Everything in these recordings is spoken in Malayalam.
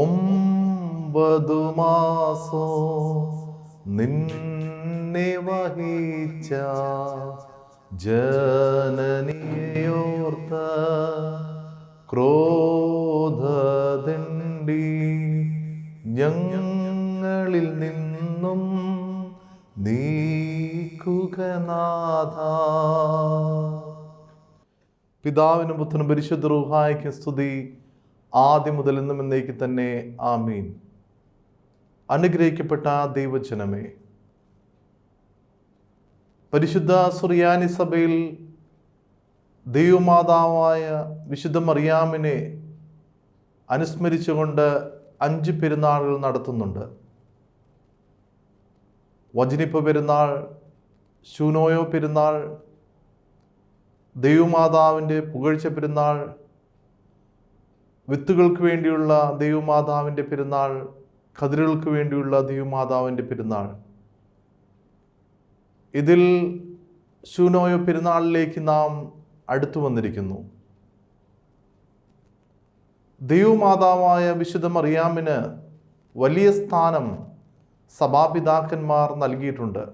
9 മാസം നിന്നെ വഹിച്ച ജനനിയോർത്ത ക്രോധദണ്ഡി ഞങ്ങളിൽ നിന്നും നീക്കുക നാഥ. പിതാവിനും പുത്രനും പരിശുദ്ധ റൂഹായ്ക്കും സ്തുതി, ആദ്യം മുതൽ എന്നും എന്നേക്ക് തന്നെ. ആമീൻ. അനുഗ്രഹിക്കപ്പെട്ട ദൈവജനമേ, പരിശുദ്ധ സുറിയാനി സഭയിൽ ദൈവമാതാവായ വിശുദ്ധ മറിയാമിനെ അനുസ്മരിച്ചുകൊണ്ട് 5 പെരുന്നാളുകൾ നടത്തുന്നുണ്ട്. വചനിപ്പ് പെരുന്നാൾ, ശൂനോയോ പെരുന്നാൾ, ദൈവമാതാവിൻ്റെ പുകഴ്ച പെരുന്നാൾ, വിത്തുകൾക്ക് വേണ്ടിയുള്ള ദൈവമാതാവിൻ്റെ പെരുന്നാൾ, കതിരുകൾക്ക് വേണ്ടിയുള്ള ദൈവമാതാവിൻ്റെ പെരുന്നാൾ. ഇതിൽ ശൂനോയോ പെരുന്നാളിലേക്ക് നാം അടുത്തു വന്നിരിക്കുന്നു. ദൈവമാതാവായ വിശുദ്ധ മറിയാമിന് വലിയ സ്ഥാനം സഭാപിതാക്കന്മാർ നൽകിയിട്ടുണ്ട്.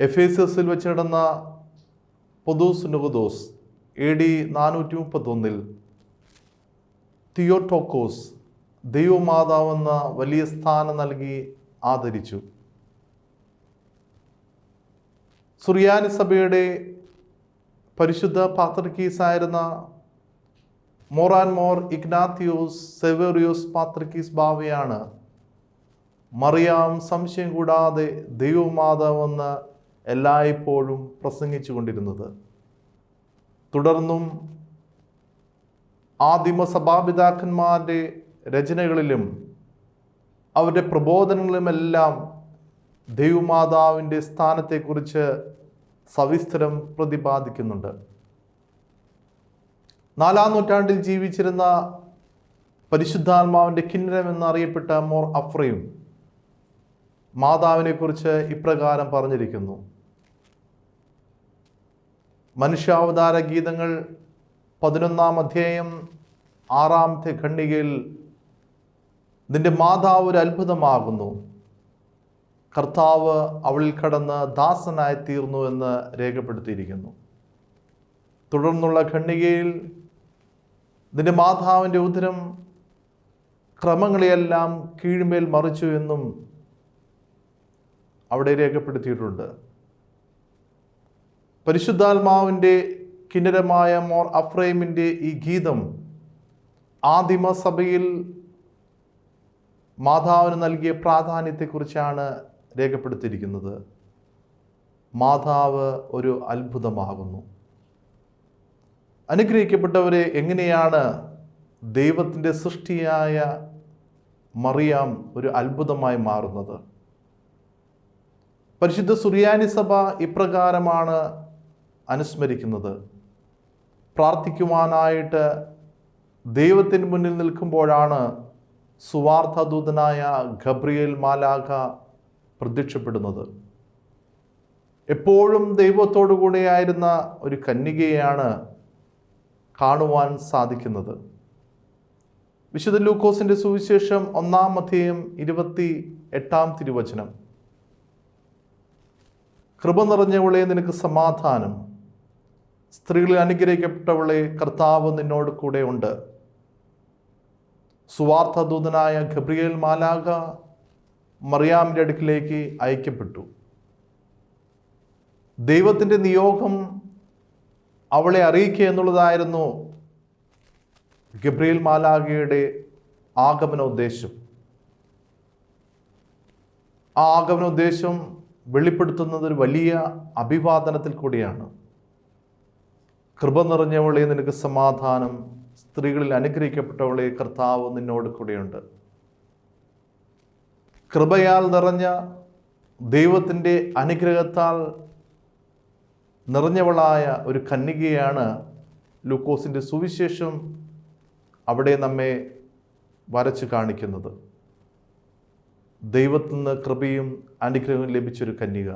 എഫേസസിൽ വെച്ച് നടന്ന പൊതുസുനോദോസ് AD 431 തിയോട്ടോക്കോസ് ദൈവമാതാവെന്ന വലിയ സ്ഥാനം നൽകി ആദരിച്ചു. സുറിയാനി സഭയുടെ പരിശുദ്ധ പാത്രിക്കീസായിരുന്ന മോർ ഇഗ്നാത്തിയോസ് സെവേറിയോസ് പാത്രിക്കീസ് ബാവയാണ് മറിയാം സംശയം കൂടാതെ ദൈവമാതാവെന്ന് എല്ലായ്പ്പോഴും പ്രസംഗിച്ചു കൊണ്ടിരുന്നത്. തുടർന്നും ആദിമ സഭാപിതാക്കന്മാരുടെ രചനകളിലും അവരുടെ പ്രബോധനങ്ങളിലുമെല്ലാം ദൈവമാതാവിൻ്റെ സ്ഥാനത്തെക്കുറിച്ച് സവിസ്തരം പ്രതിപാദിക്കുന്നുണ്ട്. 4-ാം നൂറ്റാണ്ടിൽ ജീവിച്ചിരുന്ന പരിശുദ്ധാത്മാവിൻ്റെ കിന്നരം എന്നറിയപ്പെട്ട മോർ അഫ്രയും മാതാവിനെക്കുറിച്ച് ഇപ്രകാരം പറഞ്ഞിരിക്കുന്നു. മനുഷ്യാവതാര ഗീതങ്ങൾ 11-ാം അധ്യായം 6-ാമത്തെ ഖണ്ഡികയിൽ നിന്റെ മാതാവ് ഒരു അത്ഭുതമാകുന്നു, കർത്താവ് അവളിൽ കടന്ന് ദാസനായി തീർന്നു എന്ന് രേഖപ്പെടുത്തിയിരിക്കുന്നു. തുടർന്നുള്ള ഖണ്ഡികയിൽ നിന്റെ മാതാവിൻ്റെ ഉദരം ക്രമങ്ങളെയെല്ലാം കീഴ്മേൽ മറിച്ചു എന്നും അവിടെ രേഖപ്പെടുത്തിയിട്ടുണ്ട്. പരിശുദ്ധാത്മാവിൻ്റെ കിന്നരമായ മോർ അഫ്രൈമിൻ്റെ ഈ ഗീതം ആദിമസഭയിൽ മാതാവിന് നൽകിയ പ്രാധാന്യത്തെക്കുറിച്ചാണ് രേഖപ്പെടുത്തിയിരിക്കുന്നത്. മാതാവ് ഒരു അത്ഭുതമാകുന്നു. അനുഗ്രഹിക്കപ്പെട്ടവരെ, എങ്ങനെയാണ് ദൈവത്തിൻ്റെ സൃഷ്ടിയായ മറിയാം ഒരു അത്ഭുതമായി മാറുന്നത്? പരിശുദ്ധ സുറിയാനി സഭ ഇപ്രകാരമാണ് അനുസ്മരിക്കുന്നത്. പ്രാർത്ഥിക്കുവാനായിട്ട് ദൈവത്തിന് മുന്നിൽ നിൽക്കുമ്പോഴാണ് സുവാർത്തദൂതനായ ഗബ്രിയേൽ മാലാഖ പ്രത്യക്ഷപ്പെടുന്നത്. എപ്പോഴും ദൈവത്തോടു കൂടെയായിരുന്ന ഒരു കന്യകയെയാണ് കാണുവാൻ സാധിക്കുന്നത്. വിശുദ്ധ ലൂക്കോസിൻ്റെ സുവിശേഷം 1-ാം അധ്യായം 28-ാം തിരുവചനം, കൃപ നിറഞ്ഞവളെ നിനക്ക് സമാധാനം, സ്ത്രീകളിൽ അനുഗ്രഹിക്കപ്പെട്ടവളെ കർത്താവ് നിന്നോട് കൂടെ ഉണ്ട്. സുവാർത്തദൂതനായ ഗബ്രിയേൽ മാലാഖ മറിയാമിൻ്റെ അടുക്കിലേക്ക് അയക്കപ്പെട്ടു. ദൈവത്തിൻ്റെ നിയോഗം അവളെ അറിയിക്കുക എന്നുള്ളതായിരുന്നു ഗബ്രിയേൽ മാലാഖയുടെ ആഗമന ഉദ്ദേശം. ആ ആഗമന ഉദ്ദേശം വെളിപ്പെടുത്തുന്നത് ഒരു വലിയ അഭിവാദനത്തിൽ കൂടിയാണ്. കൃപ നിറഞ്ഞവളെ നിനക്ക് സമാധാനം, സ്ത്രീകളിൽ അനുഗ്രഹിക്കപ്പെട്ടവളെ കർത്താവ് നിന്നോട് കൂടെയുണ്ട്. കൃപയാൽ നിറഞ്ഞ ദൈവത്തിൻ്റെ അനുഗ്രഹത്താൽ നിറഞ്ഞവളായ ഒരു കന്യകയാണ് ലൂക്കോസിൻ്റെ സുവിശേഷം അവിടെ നമ്മെ വരച്ച് കാണിക്കുന്നത്. ദൈവത്തിൽ നിന്ന് കൃപയും അനുഗ്രഹവും ലഭിച്ചൊരു കന്യക,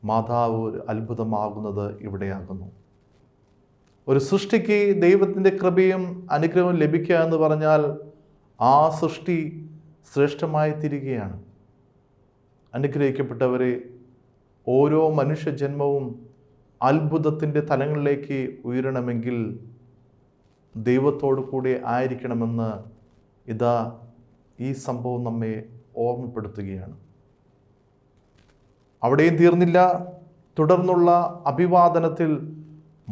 മാതാവ് ഒരു അത്ഭുതമാകുന്നത് ഇവിടെയാകുന്നു. ഒരു സൃഷ്ടിക്ക് ദൈവത്തിൻ്റെ കൃപയും അനുഗ്രഹവും ലഭിക്കുക എന്ന് പറഞ്ഞാൽ ആ സൃഷ്ടി ശ്രേഷ്ഠമായി തീരുകയാണ്. അനുഗ്രഹിക്കപ്പെട്ടവരെ, ഓരോ മനുഷ്യജന്മവും അത്ഭുതത്തിൻ്റെ തലങ്ങളിലേക്ക് ഉയരണമെങ്കിൽ ദൈവത്തോടു കൂടെ ആയിരിക്കണമെന്ന് ഇതാ ഈ സംഭവം നമ്മെ ഓർമ്മപ്പെടുത്തുകയാണ്. അവിടെയും തീർന്നില്ല. തുടർന്നുള്ള അഭിവാദനത്തിൽ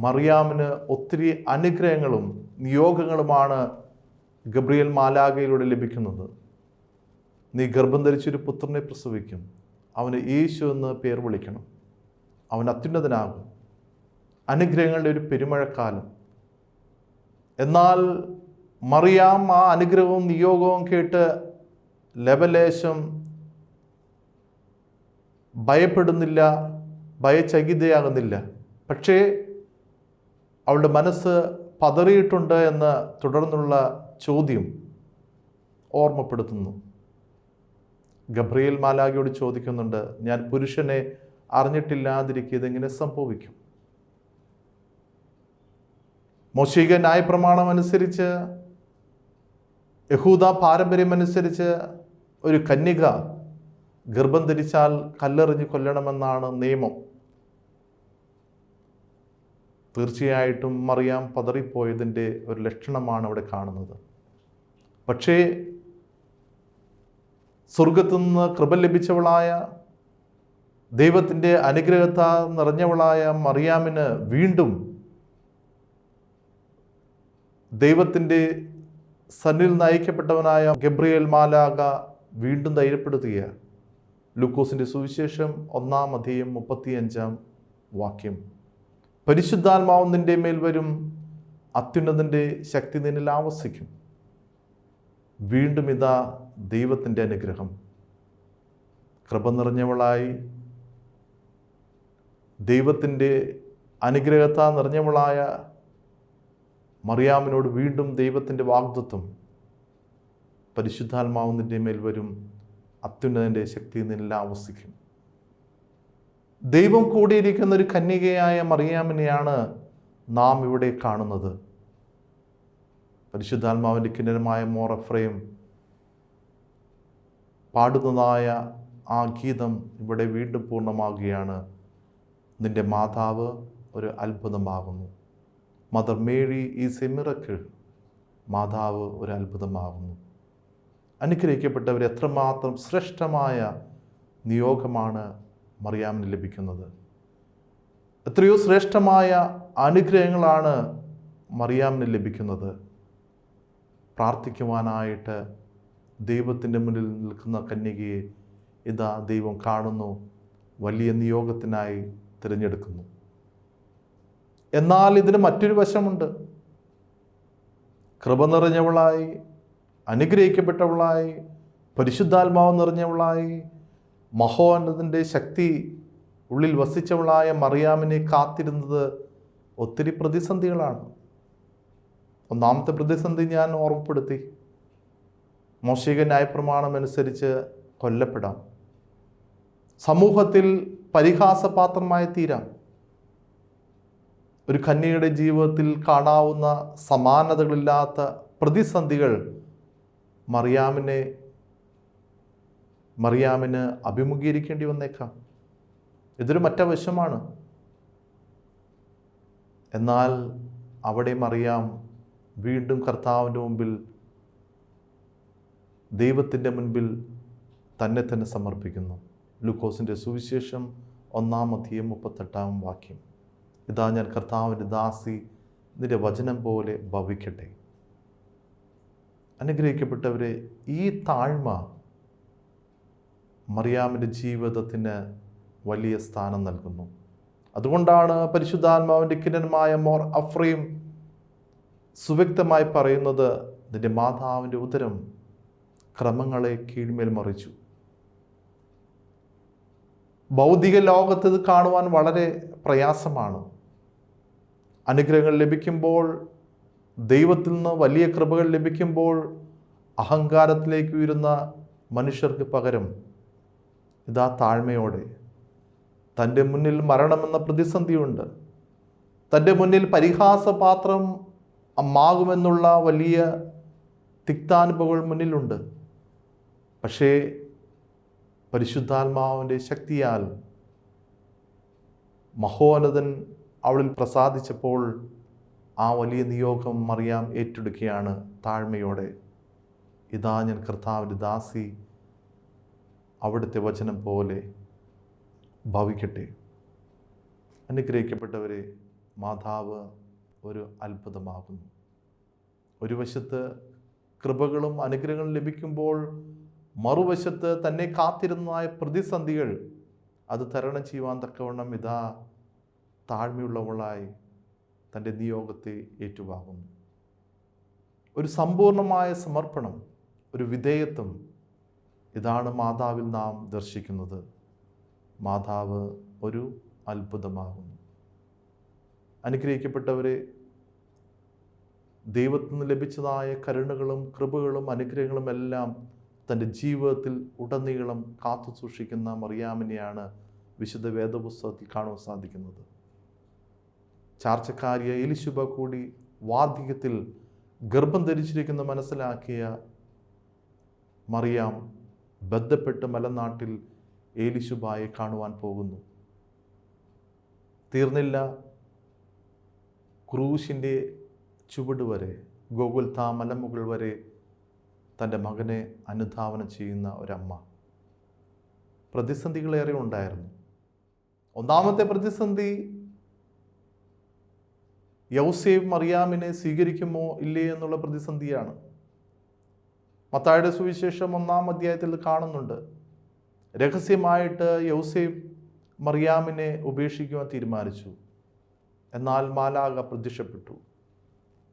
മറിയാമിന് ഒത്തിരി അനുഗ്രഹങ്ങളും നിയോഗങ്ങളുമാണ് ഗബ്രിയേൽ മാലാഖയിലൂടെ ലഭിക്കുന്നത്. നീ ഗർഭം ധരിച്ചൊരു പുത്രനെ പ്രസവിക്കും, അവന് യേശു എന്ന് പേർ വിളിക്കണം, അവൻ അത്യുന്നതനാകും. അനുഗ്രഹങ്ങളുടെ ഒരു പെരുമഴക്കാലം. എന്നാൽ മറിയാം ആ അനുഗ്രഹവും നിയോഗവും കേട്ട് ലവലേശം ഭയപ്പെടുന്നില്ല, ഭയചകിതയാകുന്നില്ല. പക്ഷേ അവളുടെ മനസ്സ് പതറിയിട്ടുണ്ട് എന്ന് തുടർന്നുള്ള ചോദ്യം ഓർമ്മപ്പെടുത്തുന്നു. ഗബ്രിയേൽ മാലാഖയോട് ചോദിക്കുന്നുണ്ട്, ഞാൻ പുരുഷനെ അറിഞ്ഞിട്ടില്ലാതിരിക്കുക ഇതെങ്ങനെ സംഭവിക്കും? മോശിക ന്യായപ്രമാണം അനുസരിച്ച്, യഹൂദ പാരമ്പര്യമനുസരിച്ച് ഒരു കന്യക ഗർഭം ധരിച്ചാൽ കല്ലെറിഞ്ഞ് കൊല്ലണമെന്നാണ് നിയമം. തീർച്ചയായിട്ടും മറിയാം പതറിപ്പോയതിൻ്റെ ഒരു ലക്ഷണമാണ് അവിടെ കാണുന്നത്. പക്ഷേ സ്വർഗത്തു നിന്ന് കൃപ ലഭിച്ചവളായ, ദൈവത്തിൻ്റെ അനുഗ്രഹത്താൽ നിറഞ്ഞവളായ മറിയാമിന് വീണ്ടും ദൈവത്തിൻ്റെ സന്നിധിയിൽ നയിക്കപ്പെട്ടവനായ ഗബ്രിയേൽ മാലാഖ വീണ്ടും ധൈര്യപ്പെടുത്തുകയാണ്. ലൂക്കോസിൻ്റെ സുവിശേഷം 1:35 പരിശുദ്ധാത്മാവ് നിന്റെ മേൽ വരും, അത്യുന്നതൻ്റെ ശക്തി നിന്നിൽ ആവസിക്കും. വീണ്ടും ഇതാ ദൈവത്തിൻ്റെ അനുഗ്രഹം. കൃപ നിറഞ്ഞവളായി, ദൈവത്തിൻ്റെ അനുഗ്രഹത്താൽ നിറഞ്ഞവളായ മറിയാമിനോട് വീണ്ടും ദൈവത്തിൻ്റെ വാഗ്ദത്തം, പരിശുദ്ധാത്മാവ് നിന്റെ മേൽ വരും, അത്യുന്നതൻ്റെ ശക്തി നിന്നിൽ ആവസിക്കും. ദൈവം കൂടിയിരിക്കുന്ന ഒരു കന്യകയായ മറിയാമിനെയാണ് നാം ഇവിടെ കാണുന്നത്. പരിശുദ്ധാത്മാവിൻ്റെ കിന്നരമായ മോർ എഫ്രൈം പാടുന്നതായ ആ ഗീതം ഇവിടെ വീണ്ടും പൂർണ്ണമാകുകയാണ്. നിന്റെ മാതാവ് ഒരു അത്ഭുതമാകുന്നു. Mother Mary is a miracle. മാതാവ് ഒരു അത്ഭുതമാകുന്നു. അനുഗ്രഹിക്കപ്പെട്ടവർ, എത്രമാത്രം ശ്രേഷ്ഠമായ നിയോഗമാണ് മറിയാമിന് ലഭിക്കുന്നത്. എത്രയോ ശ്രേഷ്ഠമായ അനുഗ്രഹങ്ങളാണ് മറിയാമിന് ലഭിക്കുന്നത്. പ്രാർത്ഥിക്കുവാനായിട്ട് ദൈവത്തിൻ്റെ മുന്നിൽ നിൽക്കുന്ന കന്യകയെ ഇതാ ദൈവം കാണുന്നു, വലിയ നിയോഗത്തിനായി തിരഞ്ഞെടുക്കുന്നു. എന്നാൽ ഇതിന് മറ്റൊരു വശമുണ്ട്. കൃപ നിറഞ്ഞവളായി, അനുഗ്രഹിക്കപ്പെട്ടവളായി, പരിശുദ്ധാത്മാവ് നിറഞ്ഞവളായി, മഹോന്നതൻ്റെ ശക്തി ഉള്ളിൽ വസിച്ചവളായ മറിയാമിനെ കാത്തിരുന്നത് ഒത്തിരി പ്രതിസന്ധികളാണ്. ഒന്നാമത്തെ പ്രതിസന്ധി ഞാൻ ഓർമ്മപ്പെടുത്തി. മോശിക ന്യായപ്രമാണം അനുസരിച്ച് കൊല്ലപ്പെടാം, സമൂഹത്തിൽ പരിഹാസപാത്രമായി തീരാം. ഒരു കന്യകയുടെ ജീവിതത്തിൽ കാണാവുന്ന സമാനതകളില്ലാത്ത പ്രതിസന്ധികൾ മറിയാമിന് അഭിമുഖീകരിക്കേണ്ടി വന്നേക്കാം. ഇതൊരു മറ്റവശമാണ്. എന്നാൽ അവിടെ മറിയാം വീണ്ടും കർത്താവിൻ്റെ മുമ്പിൽ, ദൈവത്തിൻ്റെ മുൻപിൽ തന്നെ തന്നെ സമർപ്പിക്കുന്നു. ലൂക്കോസിൻ്റെ സുവിശേഷം 1:38 ഇതാ ഞാൻ കർത്താവിൻ്റെ ദാസി, നിന്റെ വചനം പോലെ ഭവിക്കട്ടെ. അനുഗ്രഹിക്കപ്പെട്ടവരെ, ഈ താഴ്മ മറിയാമിൻ്റെ ജീവിതത്തിന് വലിയ സ്ഥാനം നൽകുന്നു. അതുകൊണ്ടാണ് പരിശുദ്ധാത്മാവിൻ്റെ കിന്നരമായ മോർ എഫ്രൈം സുവ്യക്തമായി പറയുന്നത്, നിന്റെ മാതാവിൻ്റെ ഉദരം ക്രമങ്ങളെ കീഴ്മേൽ മറിച്ചു. ഭൗതിക ലോകത്ത് ഇത് കാണുവാൻ വളരെ പ്രയാസമാണ്. അനുഗ്രഹങ്ങൾ ലഭിക്കുമ്പോൾ, ദൈവത്തിൽ നിന്ന് വലിയ കൃപകൾ ലഭിക്കുമ്പോൾ അഹങ്കാരത്തിലേക്ക് ഉയരുന്ന മനുഷ്യർക്ക് പകരം ഇതാ താഴ്മയോടെ, തൻ്റെ മുന്നിൽ മരണമെന്ന പ്രതിസന്ധിയുണ്ട്, തൻ്റെ മുന്നിൽ പരിഹാസപാത്രം ആകുമെന്നുള്ള വലിയ തിക്താനുഭവങ്ങൾ മുന്നിലുണ്ട്. പക്ഷേ പരിശുദ്ധാത്മാവിൻ്റെ ശക്തിയാൽ മഹോന്നതൻ അവളിൽ പ്രസാദിച്ചപ്പോൾ ആ വലിയ നിയോഗം മറിയാം ഏറ്റെടുക്കുകയാണ് താഴ്മയോടെ. ഇതാ ഞാൻ കർത്താവിൻ്റെ ദാസി, അവിടുത്തെ വചനം പോലെ ഭവിക്കട്ടെ. അനുഗ്രഹിക്കപ്പെട്ടവരെ, മാതാവ് ഒരു അത്ഭുതമാകുന്നു. ഒരു വശത്ത് കൃപകളും അനുഗ്രഹങ്ങളും ലഭിക്കുമ്പോൾ മറുവശത്ത് തന്നെ കാത്തിരുന്നതായ പ്രതിസന്ധികൾ അത് തരണം ചെയ്യുവാൻ തക്കവണ്ണം ഇതാ താഴ്മയുള്ളവളായി തൻ്റെ നിയോഗത്തെ ഏറ്റുവാങ്ങുന്നു. ഒരു സമ്പൂർണമായ സമർപ്പണം, ഒരു വിധേയത്വം, ഇതാണ് മാതാവിൽ നാം ദർശിക്കുന്നത്. മാതാവ് ഒരു അത്ഭുതമാകുന്നു. അനുഗ്രഹിക്കപ്പെട്ടവരെ, ദൈവത്തിൽ നിന്ന് ലഭിച്ചതായ കരുണകളും കൃപകളും അനുഗ്രഹങ്ങളും എല്ലാം തൻ്റെ ജീവിതത്തിൽ ഉടനീളം കാത്തു സൂക്ഷിക്കുന്ന മറിയാമിനെയാണ് വിശുദ്ധ വേദപുസ്തകത്തിൽ കാണുവാൻ സാധിക്കുന്നത്. ചാർച്ചക്കാരിയ എലിശുബ കൂടി വാർദ്ധക്യത്തിൽ ഗർഭം ധരിച്ചിരിക്കുന്ന മനസ്സിലാക്കിയ മറിയാം ബന്ധപ്പെട്ട് മലനാട്ടിൽ എലിശുബായെ കാണുവാൻ പോകുന്നു. തീർന്നില്ല, ക്രൂശിൻ്റെ ചുവട് വരെ, ഗോകുൽത്താ മലമുകൾ വരെ തൻ്റെ മകനെ അനുധാവനം ചെയ്യുന്ന ഒരമ്മ. പ്രതിസന്ധികളേറെ ഉണ്ടായിരുന്നു. ഒന്നാമത്തെ പ്രതിസന്ധി യൗസേപ്പ് മറിയാമിനെ സ്വീകരിക്കുമോ ഇല്ലേ എന്നുള്ള പ്രതിസന്ധിയാണ്. മത്തായിയുടെ സുവിശേഷം 1-ാം അധ്യായത്തിൽ കാണുന്നുണ്ട്. രഹസ്യമായിട്ട് യൗസേപ്പ് മറിയാമിനെ ഉപേക്ഷിക്കുവാൻ തീരുമാനിച്ചു. എന്നാൽ മാലാഖ പ്രത്യക്ഷപ്പെട്ടു.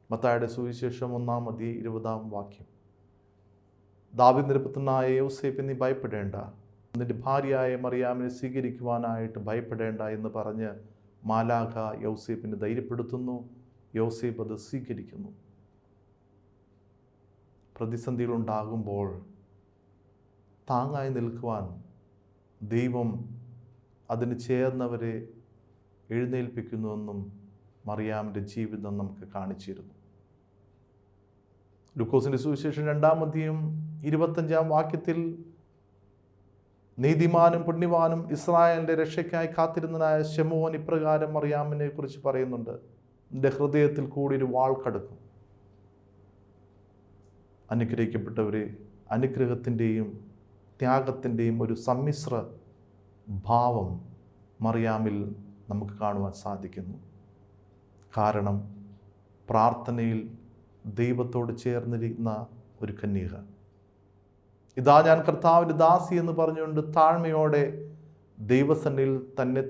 മത്തായിയുടെ സുവിശേഷം 1-ാം അധ്യായം 20-ാം വാക്യം. ദാവീദിന്റെ പുത്രനായ യൗസേപ്പ്, നീ ഭയപ്പെടേണ്ട, നിന്റെ ഭാര്യയായ മറിയാമിനെ സ്വീകരിക്കുവാനായിട്ട് ഭയപ്പെടേണ്ട എന്ന് പറഞ്ഞ് മാലാഖ യൗസേപ്പിനെ ധൈര്യപ്പെടുത്തുന്നു. യൗസേപ്പ് അത് സ്വീകരിക്കുന്നു. പ്രതിസന്ധികളുണ്ടാകുമ്പോൾ താങ്ങായി നിൽക്കുവാൻ ദൈവം അതിന് ചേർന്നവരെ എഴുന്നേൽപ്പിക്കുന്നുവെന്നും മറിയാമിൻ്റെ ജീവിതം നമുക്ക് കാണിച്ചിരുന്നു. ലൂക്കോസിൻ്റെ സുവിശേഷം 2-ാം അധ്യായം 25-ാം വാക്യത്തിൽ നീതിമാനും പുണ്യവാനും ഇസ്രായേലിൻ്റെ രക്ഷയ്ക്കായി കാത്തിരുന്നതായ ശമൂവേൽ ഇപ്രകാരം മറിയാമിനെ കുറിച്ച് പറയുന്നുണ്ട്: നിന്റെ ഹൃദയത്തിൽ കൂടി ഒരു വാൾ കടക്കും. അനുഗ്രഹിക്കപ്പെട്ടവരെ, അനുഗ്രഹത്തിൻ്റെയും ത്യാഗത്തിൻ്റെയും ഒരു സമ്മിശ്ര ഭാവം മറിയാമിൽ നമുക്ക് കാണുവാൻ സാധിക്കുന്നു. കാരണം പ്രാർത്ഥനയിൽ ദൈവത്തോട് ചേർന്നിരിക്കുന്ന ഒരു കന്യക. ഇതാ ഞാൻ കർത്താവിൻ്റെ ദാസി എന്ന് പറഞ്ഞുകൊണ്ട് താഴ്മയോടെ ദൈവസന്നിധിയിൽ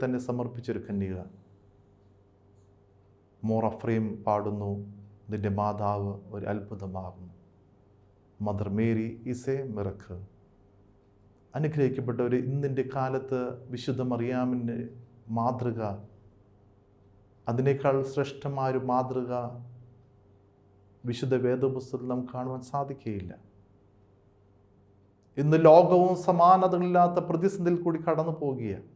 തന്നെ സമർപ്പിച്ചൊരു കന്യക. മോർ അഫ്രൈം പാടുന്നു: നിന്റെ മാതാവ് ഒരു അത്ഭുതമാകുന്നു. Mother Mary is a miracle. അനുഗ്രഹിക്കപ്പെട്ടവർ, ഇന്നിൻ്റെ കാലത്ത് വിശുദ്ധ മറിയാമിൻ്റെ മാതൃക, അതിനേക്കാൾ ശ്രേഷ്ഠമായൊരു മാതൃക വിശുദ്ധ വേദപുസ്തകത്തിൽ നമുക്ക് കാണുവാൻ സാധിക്കുകയില്ല. ഇന്ന് ലോകവും സമാനതകളില്ലാത്ത പ്രതിസന്ധിയിൽ കൂടി കടന്നു പോകുകയാണ്.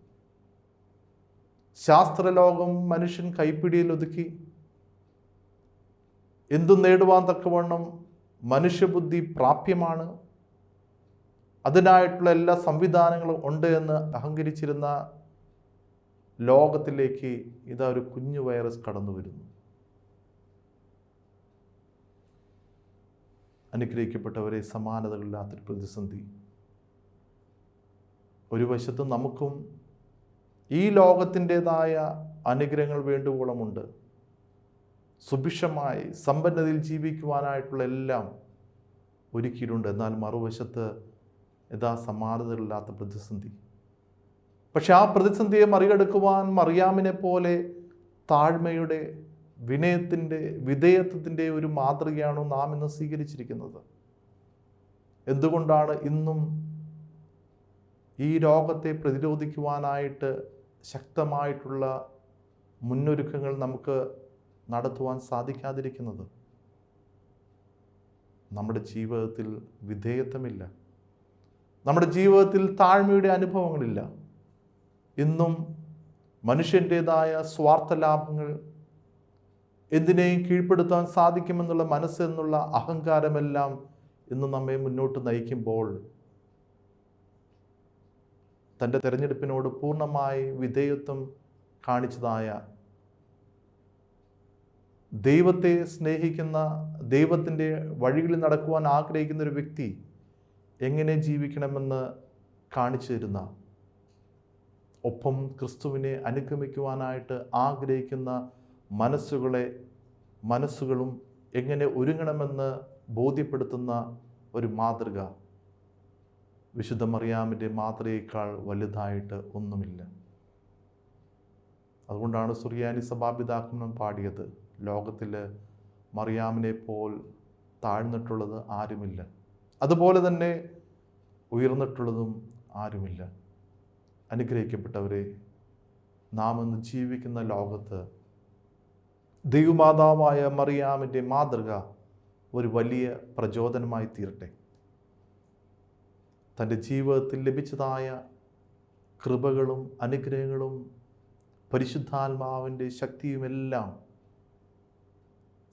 ശാസ്ത്രലോകം മനുഷ്യൻ കൈപ്പിടിയിൽ ഒതുക്കി എന്തും നേടുവാൻ തക്കവണ്ണം മനുഷ്യബുദ്ധി പ്രാപ്യമാണ്, അതിനായിട്ടുള്ള എല്ലാ സംവിധാനങ്ങളും ഉണ്ട് എന്ന് അഹങ്കരിച്ചിരുന്ന ലോകത്തിലേക്ക് ഇതാ ഒരു കുഞ്ഞു വൈറസ് കടന്നു വരുന്നു. അനുഗ്രഹിക്കപ്പെട്ടവരെ, സമാനതകളില്ലാത്തൊരു പ്രതിസന്ധി. ഒരു വശത്ത് നമുക്കും ഈ ലോകത്തിൻ്റെതായ അനുഗ്രഹങ്ങൾ വേണ്ടുവോളമുണ്ട്. സുഭിക്ഷമായി സമ്പന്നതയിൽ ജീവിക്കുവാനായിട്ടുള്ള എല്ലാം ഒരുക്കിയിട്ടുണ്ട്. എന്നാൽ മറുവശത്ത് സമാനതകളില്ലാത്ത പ്രതിസന്ധി. പക്ഷെ ആ പ്രതിസന്ധിയെ മറികടക്കുവാൻ മറിയാമിനെ പോലെ താഴ്മയുടെ, വിനയത്തിൻ്റെ, വിധേയത്വത്തിൻ്റെ ഒരു മാതൃകയാണോ നാം ഇന്ന് സ്വീകരിച്ചിരിക്കുന്നത്? എന്തുകൊണ്ടാണ് ഇന്നും ഈ രോഗത്തെ പ്രതിരോധിക്കുവാനായിട്ട് ശക്തമായിട്ടുള്ള മുന്നൊരുക്കങ്ങൾ നമുക്ക് നടത്തുവാൻ സാധിക്കാതിരിക്കുന്നത്? നമ്മുടെ ജീവിതത്തിൽ വിധേയത്വമില്ല, നമ്മുടെ ജീവിതത്തിൽ താഴ്മയുടെ അനുഭവങ്ങളില്ല. ഇന്നും മനുഷ്യൻ്റേതായ സ്വാർത്ഥ ലാഭങ്ങൾ, എന്തിനേയും കീഴ്പ്പെടുത്താൻ സാധിക്കുമെന്നുള്ള മനസ്സെന്നുള്ള അഹങ്കാരമെല്ലാം ഇന്ന് നമ്മെ മുന്നോട്ട് നയിക്കുമ്പോൾ തൻ്റെ തിരഞ്ഞെടുപ്പിനോട് പൂർണ്ണമായി വിധേയത്വം കാണിച്ചതായ, ദൈവത്തെ സ്നേഹിക്കുന്ന, ദൈവത്തിൻ്റെ വഴികളിൽ നടക്കുവാൻ ആഗ്രഹിക്കുന്ന ഒരു വ്യക്തി എങ്ങനെ ജീവിക്കണമെന്ന് കാണിച്ചു തരുന്ന, ഒപ്പം ക്രിസ്തുവിനെ അനുഗമിക്കുവാനായിട്ട് ആഗ്രഹിക്കുന്ന മനസ്സുകളും എങ്ങനെ ഒരുങ്ങണമെന്ന് ബോധ്യപ്പെടുത്തുന്ന ഒരു മാതൃക വിശുദ്ധ മറിയാമിൻ്റെ മാതൃകയേക്കാൾ വലുതായിട്ട് ഒന്നുമില്ല. അതുകൊണ്ടാണ് സുറിയാനി സഭാപിതാക്കളും പാടിയത്, ലോകത്തിൽ മറിയാമിനെ പോൽ താഴ്ന്നിട്ടുള്ളത് ആരുമില്ല, അതുപോലെ തന്നെ ഉയർന്നിട്ടുള്ളതും ആരുമില്ല. അനുഗ്രഹിക്കപ്പെട്ടവരെ, നാം ഇന്ന് ജീവിക്കുന്ന ലോകത്ത് ദൈവമാതാവായ മറിയാമിൻ്റെ മാതൃക ഒരു വലിയ പ്രചോദനമായി തീരട്ടെ. തൻ്റെ ജീവിതത്തിൽ ലഭിച്ചതായ കൃപകളും അനുഗ്രഹങ്ങളും പരിശുദ്ധാത്മാവിൻ്റെ ശക്തിയുമെല്ലാം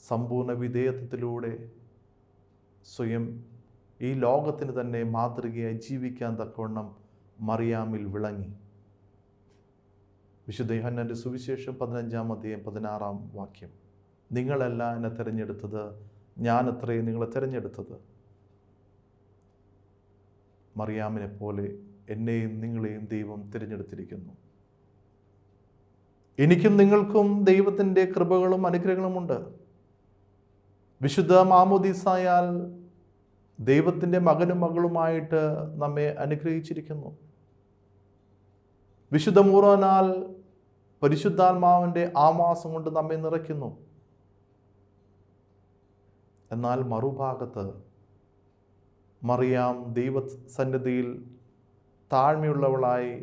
സമ്പൂർണ്ണ വിധേയത്വത്തിലൂടെ സ്വയം ഈ ലോകത്തിന് തന്നെ മാതൃകയായി ജീവിക്കാൻ തക്കവണ്ണം മറിയാമിൽ വിളങ്ങി. വിശുദ്ധ യോഹന്നാന്റെ സുവിശേഷം 15-16 നിങ്ങളല്ല എന്നെ തിരഞ്ഞെടുത്തത്, ഞാനത്രേ നിങ്ങളെ തിരഞ്ഞെടുത്തത്. മറിയാമിനെ പോലെ എന്നെയും നിങ്ങളെയും ദൈവം തിരഞ്ഞെടുത്തിരിക്കുന്നു. എനിക്കും നിങ്ങൾക്കും ദൈവത്തിൻ്റെ കൃപകളും അനുഗ്രഹങ്ങളുമുണ്ട്. വിശുദ്ധ മാമോദീസായാൽ ദൈവത്തിൻ്റെ മകനും മകളുമായിട്ട് നമ്മെ അനുഗ്രഹിച്ചിരിക്കുന്നു. വിശുദ്ധ മൂറാനാൽ പരിശുദ്ധാത്മാവിൻ്റെ ആവാസം കൊണ്ട് നമ്മെ നിറയ്ക്കുന്നു. എന്നാൽ മറുഭാഗത്ത് മറിയാം ദൈവസന്നിധിയിൽ താഴ്മയുള്ളവളായി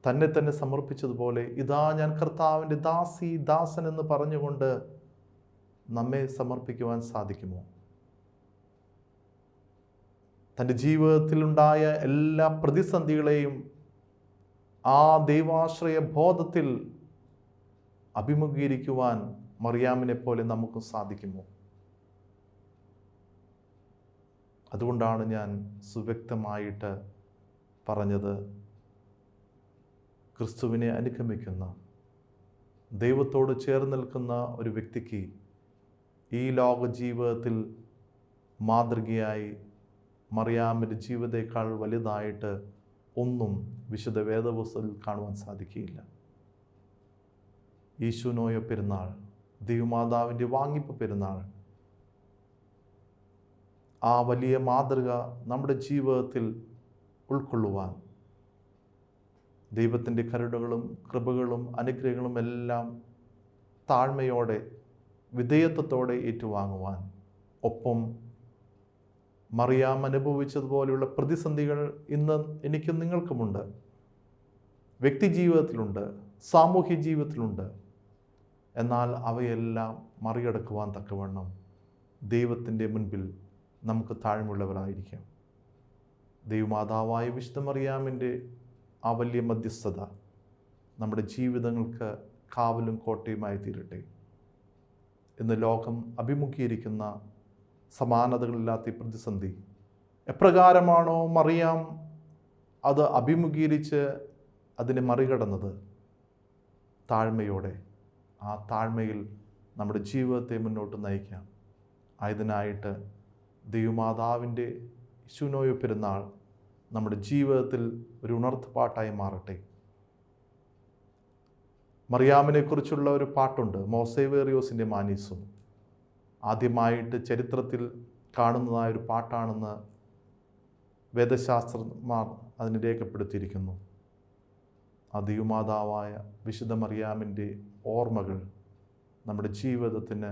തന്നെ തന്നെ സമർപ്പിച്ചതുപോലെ, ഇതാ ഞാൻ കർത്താവിൻ്റെ ദാസൻ എന്ന് പറഞ്ഞുകൊണ്ട് നമ്മെ സമർപ്പിക്കുവാൻ സാധിക്കുമോ? തൻ്റെ ജീവിതത്തിലുണ്ടായ എല്ലാ പ്രതിസന്ധികളെയും ആ ദൈവാശ്രയ ബോധത്തിൽ അഭിമുഖീകരിക്കുവാൻ മറിയാമിനെ പോലെ നമുക്ക് സാധിക്കുമോ? അതുകൊണ്ടാണ് ഞാൻ സുവ്യക്തമായിട്ട് പറഞ്ഞത്, ക്രിസ്തുവിനെ അനുഗമിക്കുന്ന, ദൈവത്തോട് ചേർന്ന് നിൽക്കുന്ന ഒരു വ്യക്തിക്ക് ഈ ലോക ജീവിതത്തിൽ മാതൃകയായി മറിയാമിൻ്റെ ജീവിതത്തേക്കാൾ വലുതായിട്ട് ഒന്നും വിശുദ്ധ വേദപുസ്തകത്തിൽ കാണുവാൻ സാധിക്കുകയില്ല. ഈശോനോയ പെരുന്നാൾ, ദൈവമാതാവിൻ്റെ വാങ്ങിപ്പ് പെരുന്നാൾ, ആ വലിയ മാതൃക നമ്മുടെ ജീവിതത്തിൽ ഉൾക്കൊള്ളുവാൻ ദൈവത്തിൻ്റെ കരുണകളും കൃപകളും അനുഗ്രഹങ്ങളും എല്ലാം താഴ്മയോടെ വിധേയത്വത്തോടെ ഏറ്റുവാങ്ങുവാൻ, ഒപ്പം മറിയാം അനുഭവിച്ചതുപോലെയുള്ള പ്രതിസന്ധികൾ ഇന്ന് എനിക്കും നിങ്ങൾക്കുമുണ്ട്. വ്യക്തി ജീവിതത്തിലുണ്ട്, സാമൂഹ്യ ജീവിതത്തിലുണ്ട്. എന്നാൽ അവയെല്ലാം മറികടക്കുവാൻ തക്കവണ്ണം ദൈവത്തിൻ്റെ മുൻപിൽ നമുക്ക് താഴ്മയുള്ളവരായിരിക്കാം. ദൈവമാതാവായ വിശുദ്ധ മറിയാമിൻ്റെ ആ വലിയ മധ്യസ്ഥത നമ്മുടെ ജീവിതങ്ങൾക്ക് കാവലും കോട്ടയുമായി തീരട്ടെ. ഇന്ന് ലോകം അഭിമുഖീകരിക്കുന്ന സമാനതകളില്ലാത്ത ഈ പ്രതിസന്ധി എപ്രകാരമാണോ മറിയാം അത് അഭിമുഖീകരിച്ച് അതിനെ മറികടന്നത്, താഴ്മയോടെ ആ താഴ്മയിൽ നമ്മുടെ ജീവിതത്തെ മുന്നോട്ട് നയിക്കാം. ആയതിനായിട്ട് ദൈവമാതാവിൻ്റെ ഈശോനോയ പെരുന്നാൾ നമ്മുടെ ജീവിതത്തിൽ ഒരു ഉണർത്തുപാട്ടായി മാറട്ടെ. മറിയാമിനെക്കുറിച്ചുള്ള ഒരു പാട്ടുണ്ട്, മോസേവേറിയോസിൻ്റെ മാനീസും. ആദ്യമായിട്ട് ചരിത്രത്തിൽ കാണുന്നതായൊരു പാട്ടാണെന്ന് വേദശാസ്ത്രജ്ഞന്മാർ അതിന് രേഖപ്പെടുത്തിയിരിക്കുന്നു. ആ ദൈവമാതാവായ വിശുദ്ധ മറിയാമിൻ്റെ ഓർമ്മകൾ നമ്മുടെ ജീവിതത്തിന്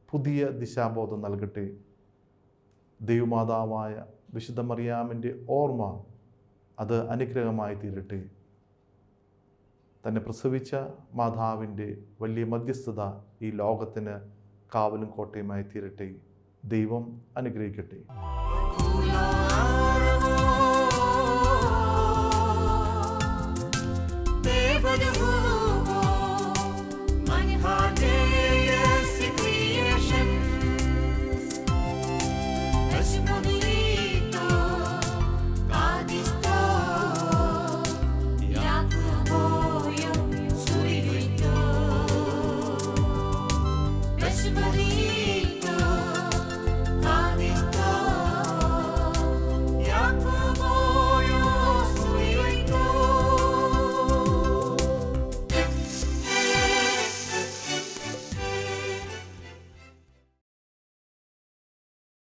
പുതിയ ദിശാബോധം നൽകട്ടെ. ദൈവമാതാവായ വിശുദ്ധ മറിയാമിൻ്റെ ഓർമ്മ അത് അനുഗ്രഹമായി തീരട്ടെ. തന്നെ പ്രസവിച്ച മാതാവിൻ്റെ വലിയ മധ്യസ്ഥത ഈ ലോകത്തിന് കാവലും കോട്ടയുമായി തീരട്ടെ. ദൈവം അനുഗ്രഹിക്കട്ടെ.